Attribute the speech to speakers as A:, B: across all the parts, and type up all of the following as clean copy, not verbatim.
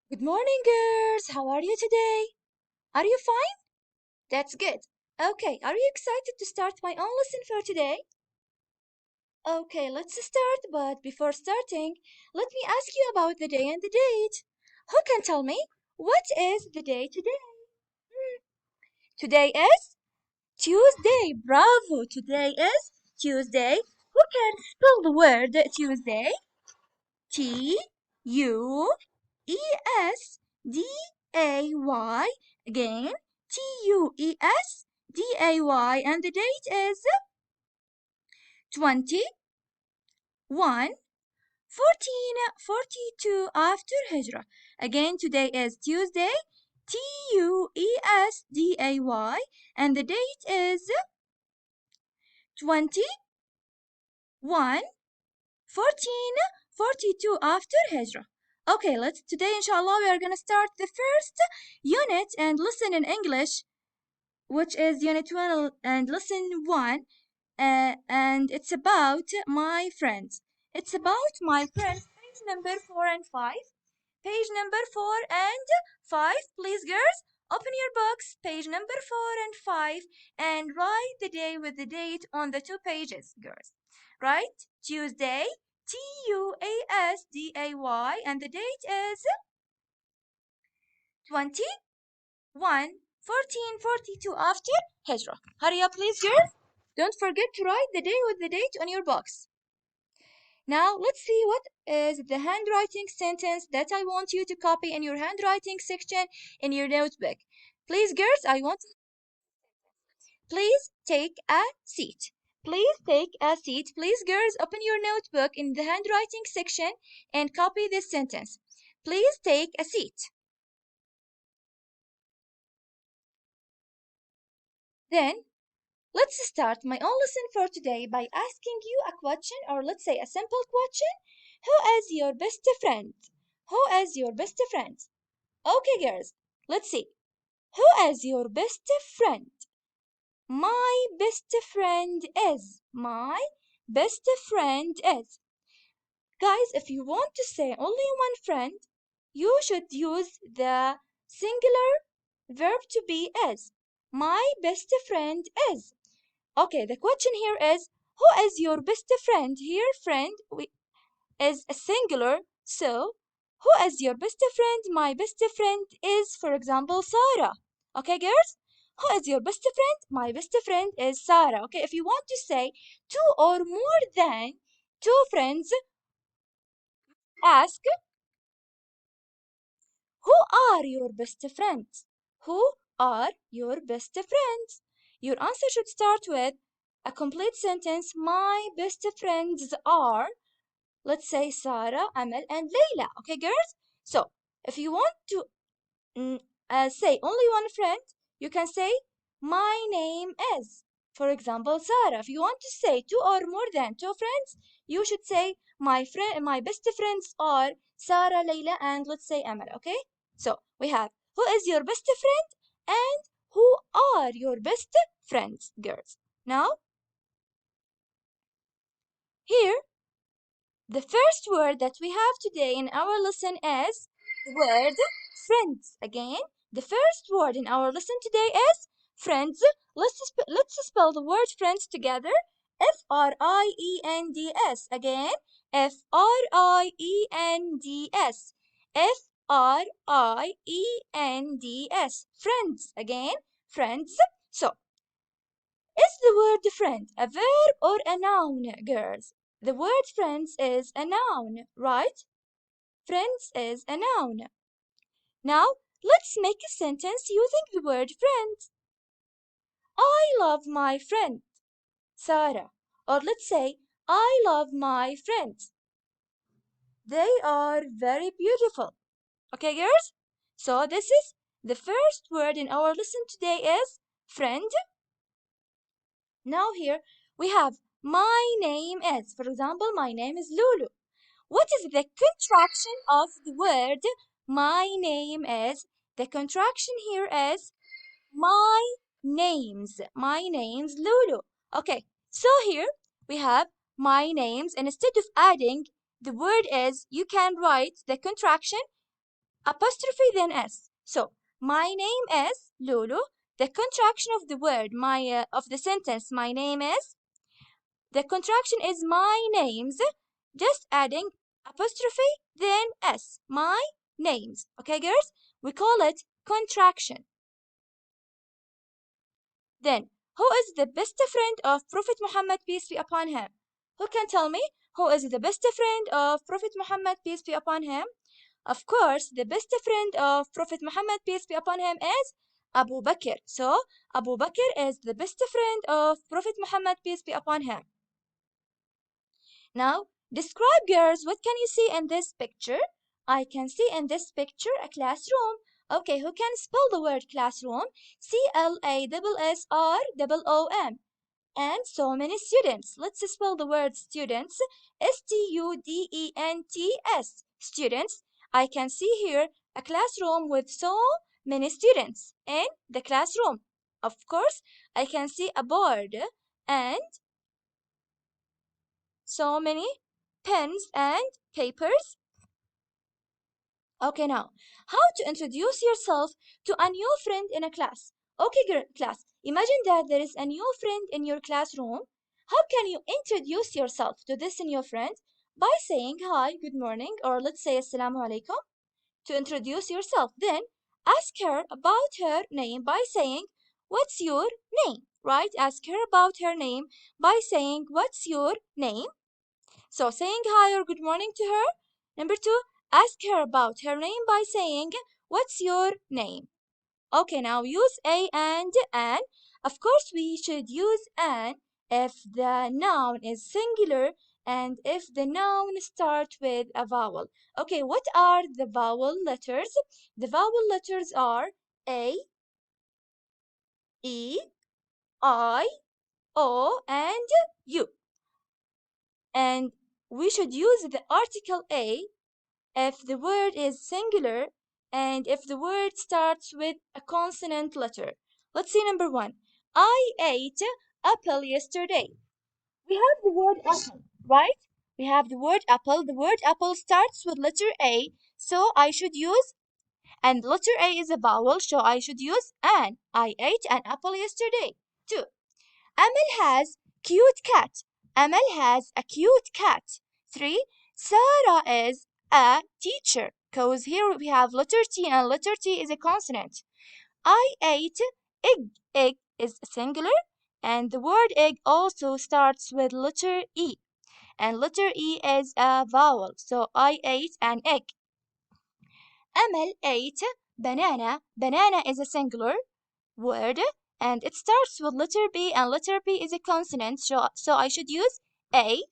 A: Good morning, girls. How are you today? Are you fine? That's good. Okay, are you excited to start my own lesson for today? Okay, let's start, but before starting, let me ask you about the day and the date. Who can tell me what is the day today? Today is Tuesday. Bravo. Today is Tuesday. Who can spell the word Tuesday? T U E S D A Y. Again, T U E S D A Y. And the date is 21 1442 after Hijrah. Again, today is Tuesday, T U E S D A Y. And the date is 21 1442 after Hijrah. Okay, let's today inshallah we are gonna start the first unit and listen in English, which is unit 1 and lesson 1, and it's about my friends. It's about my friends, page number 4 and 5. Page number 4 and 5, please girls, open your books, page number 4 and 5, and write the day with the date on the two pages, girls. Right? Tuesday, Tuesday, and the date is 21 1442 after Hijrah. Hurry up, please, girls. Don't forget to write the day with the date on your box. Now, let's see what is the handwriting sentence that I want you to copy in your handwriting section in your notebook. Please, girls, please take a seat. Please take a seat. Please, girls, open your notebook in the handwriting section and copy this sentence. Please take a seat. Then, let's start my own lesson for today by asking you a question, or let's say a simple question. Who is your best friend? Who is your best friend? Okay, girls, let's see. Who is your best friend? My best friend is. My best friend is. Guys, if you want to say only one friend, you should use the singular verb to be is. My best friend is. Okay, the question here is who is your best friend? Here, friend is a singular. So, who is your best friend? My best friend is, for example, Sarah. Okay, girls? Who is your best friend? My best friend is Sarah. Okay, if you want to say two or more than two friends, ask who are your best friends? Who are your best friends? Your answer should start with a complete sentence. My best friends are, let's say, Sarah, Amal, and Layla. Okay, girls? So, if you want to say only one friend, you can say, my name is. For example, Sarah. If you want to say two or more than two friends, you should say, my best friends are Sarah, Layla, and let's say Amal. Okay? So, we have who is your best friend and who are your best friends, girls. Now, here, the first word that we have today in our lesson is the word friends. Again, the first word in our lesson today is friends. Let's spell the word friends together. Friends. Again, Friends. Friends. Friends. Again, friends. So, is the word friend a verb or a noun, girls? The word friends is a noun, right? Friends is a noun. Now, let's make a sentence using the word friend. I love my friend, Sarah. Or let's say, I love my friends. They are very beautiful. Okay, girls? So, this is the first word in our lesson today is friend. Now, here we have my name is. For example, my name is Lulu. What is the contraction of the word my name is? The contraction here is my names. My name's Lulu. Okay, so here we have my names, and instead of adding the word is, you can write the contraction apostrophe then S. So my name is Lulu. The contraction of the word of the sentence my name is, the contraction is my names, just adding apostrophe then S. My names. Okay, girls? We call it contraction. Then, who is the best friend of Prophet Muhammad, peace be upon him? Who can tell me who is the best friend of Prophet Muhammad, peace be upon him? Of course, the best friend of Prophet Muhammad, peace be upon him, is Abu Bakr. So, Abu Bakr is the best friend of Prophet Muhammad, peace be upon him. Now, describe, girls, what can you see in this picture? I can see in this picture a classroom. Okay, who can spell the word classroom? CLASSROOM. And so many students. Let's spell the word students. STUDENTS. Students. I can see here a classroom with so many students in the classroom. Of course, I can see a board and so many pens and papers. Okay, now, how to introduce yourself to a new friend in a class? Okay, class, imagine that there is a new friend in your classroom. How can you introduce yourself to this new friend? By saying hi, good morning, or let's say assalamu alaikum to introduce yourself. Then ask her about her name by saying, what's your name? Right? Ask her about her name by saying, what's your name? So saying hi or good morning to her. Number two, ask her about her name by saying, what's your name? Okay, now use a and an. Of course, we should use an if the noun is singular and if the noun starts with a vowel. Okay, what are the vowel letters? The vowel letters are A, E, I, O, and U. And we should use the article A if the word is singular and if the word starts with a consonant letter. Let's see number one. I ate apple yesterday. We have the word apple, right? We have the word apple. The word apple starts with letter A, so I should use, and letter A is a vowel, so I should use an. I ate an apple yesterday. Two. Amal has cute cat. Amal has a cute cat. Three. Sarah is a teacher. Because here we have letter T and letter T is a consonant. I ate egg. Egg is singular and the word egg also starts with letter E. And letter E is a vowel. So I ate an egg. Amal ate banana. Banana is a singular word and it starts with letter B and letter B is a consonant, so I should use A.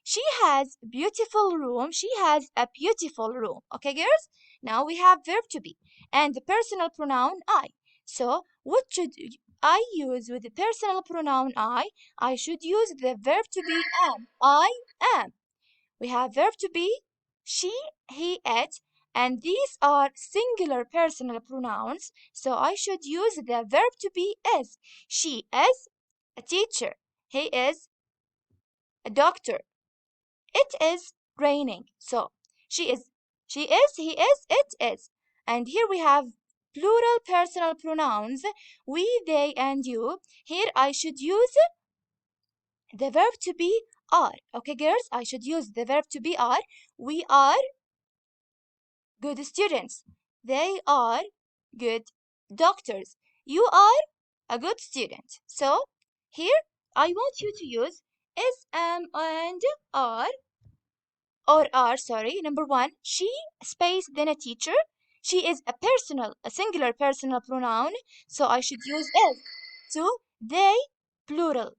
A: She has beautiful room. She has a beautiful room. Okay, girls? Now we have verb to be and the personal pronoun I. So what should I use with the personal pronoun I? I should use the verb to be am. I am. We have verb to be, she, he, it, and these are singular personal pronouns, so I should use the verb to be is. She is a teacher. He is a doctor. It is raining. So she is, he is, it is. And here we have plural personal pronouns, we, they, and you. Here I should use the verb to be are. Okay, girls, I should use the verb to be are. We are good students. They are good doctors. You are a good student. So here I want you to use is, am, and are, or are, sorry. Number one, she space then a teacher. She is a singular personal pronoun. So I should use is. Two, they, plural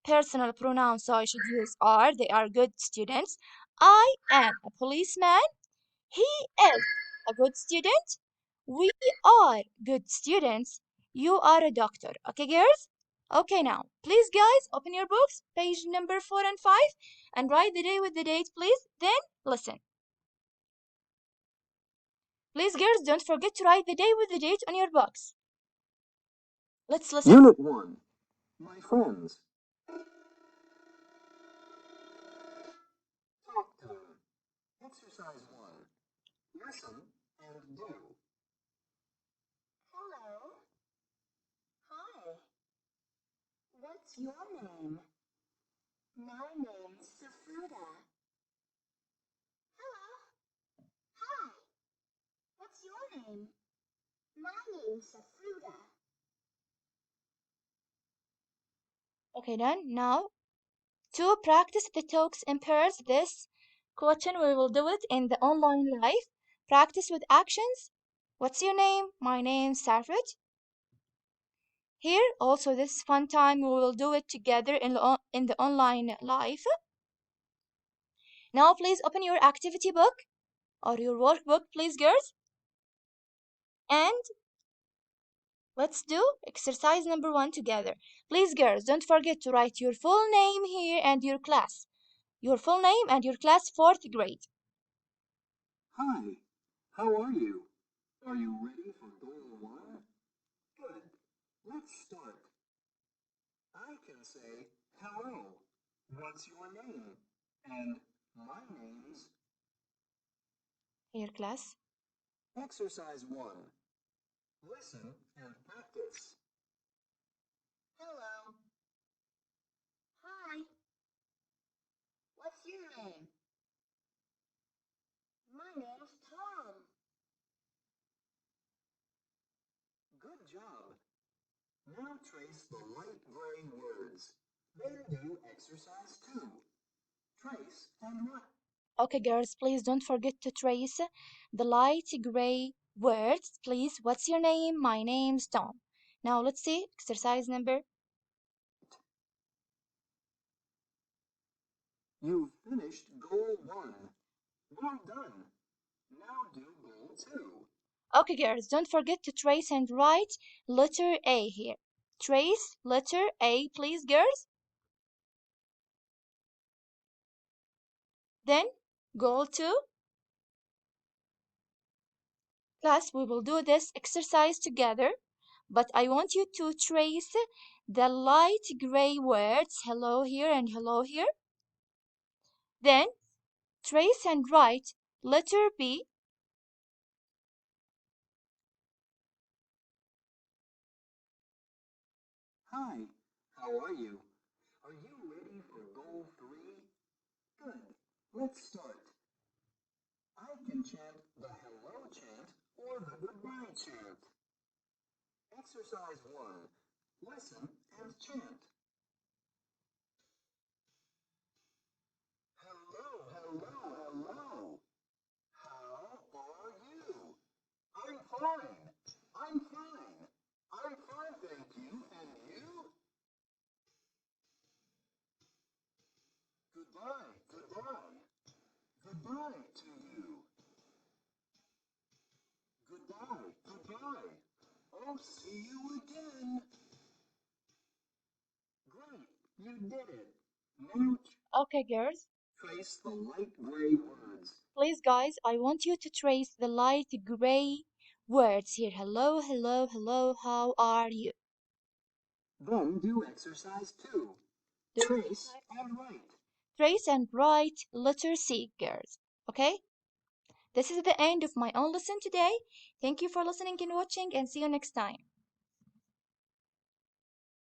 A: personal pronoun. So I should use are. They are good students. I am a policeman. He is a good student. We are good students. You are a doctor. Okay, girls? Okay, now, please, guys, open your books, page number 4 and 5, and write the day with the date, please. Then listen. Please, girls, don't forget to write the day with the date on your books. Let's listen.
B: Unit 1. My friends. Talk time. Exercise 1. Listen and
C: What's your name? My name's Safruda. Hello. Hi. What's your name? My name's Safruda.
A: Okay, done. Now, to practice the talks in pairs, this question we will do it in the online life. Practice with actions. What's your name? My name's Sarfat. Here, also this fun time, we will do it together in the online life. Now, please open your activity book or your workbook, please, girls. And let's do exercise number 1 together. Please, girls, don't forget to write your full name here and your class. Your full name and your class 4th grade.
B: Hi, how are you? Are you ready for goal 1? Good. Let's start. I can say, hello. What's your name? And my name's...
A: Here, class.
B: Exercise 1. Listen and practice.
C: Hello. Hi. What's your name? My name's Tom.
B: Good job. Now trace the light gray words. Then do exercise 2. Trace and write.
A: Okay, girls, please don't forget to trace the light gray words. Please, what's your name? My name's Tom. Now let's see exercise number.
B: You've finished goal 1. Well done. Now do goal 2.
A: Okay, girls, don't forget to trace and write letter A here. Trace letter A, please, girls. Then goal 2. Class, we will do this exercise together, but I want you to trace the light gray words, hello here and hello here. Then trace and write letter B.
B: Hi, how are you? Are you ready for goal 3? Good. Let's start. I can chant the hello chant or the goodbye chant. Exercise 1. Listen and chant. Hello, hello, hello. How are you? I'm fine. I'm fine. I'm fine, thank you. And you? Goodbye, goodbye. Goodbye to you. Goodbye, goodbye. Oh, see you again. Great, you did it. Now
A: Okay, girls.
B: trace the light gray words.
A: Please, guys, I want you to trace the light gray words here. Hello, hello, hello, how are you?
B: Then do exercise 2.
A: Do
B: Trace and write.
A: trace and write letter C, girls. Okay? This is the end of my own lesson today. Thank you for listening and watching, and see you next time.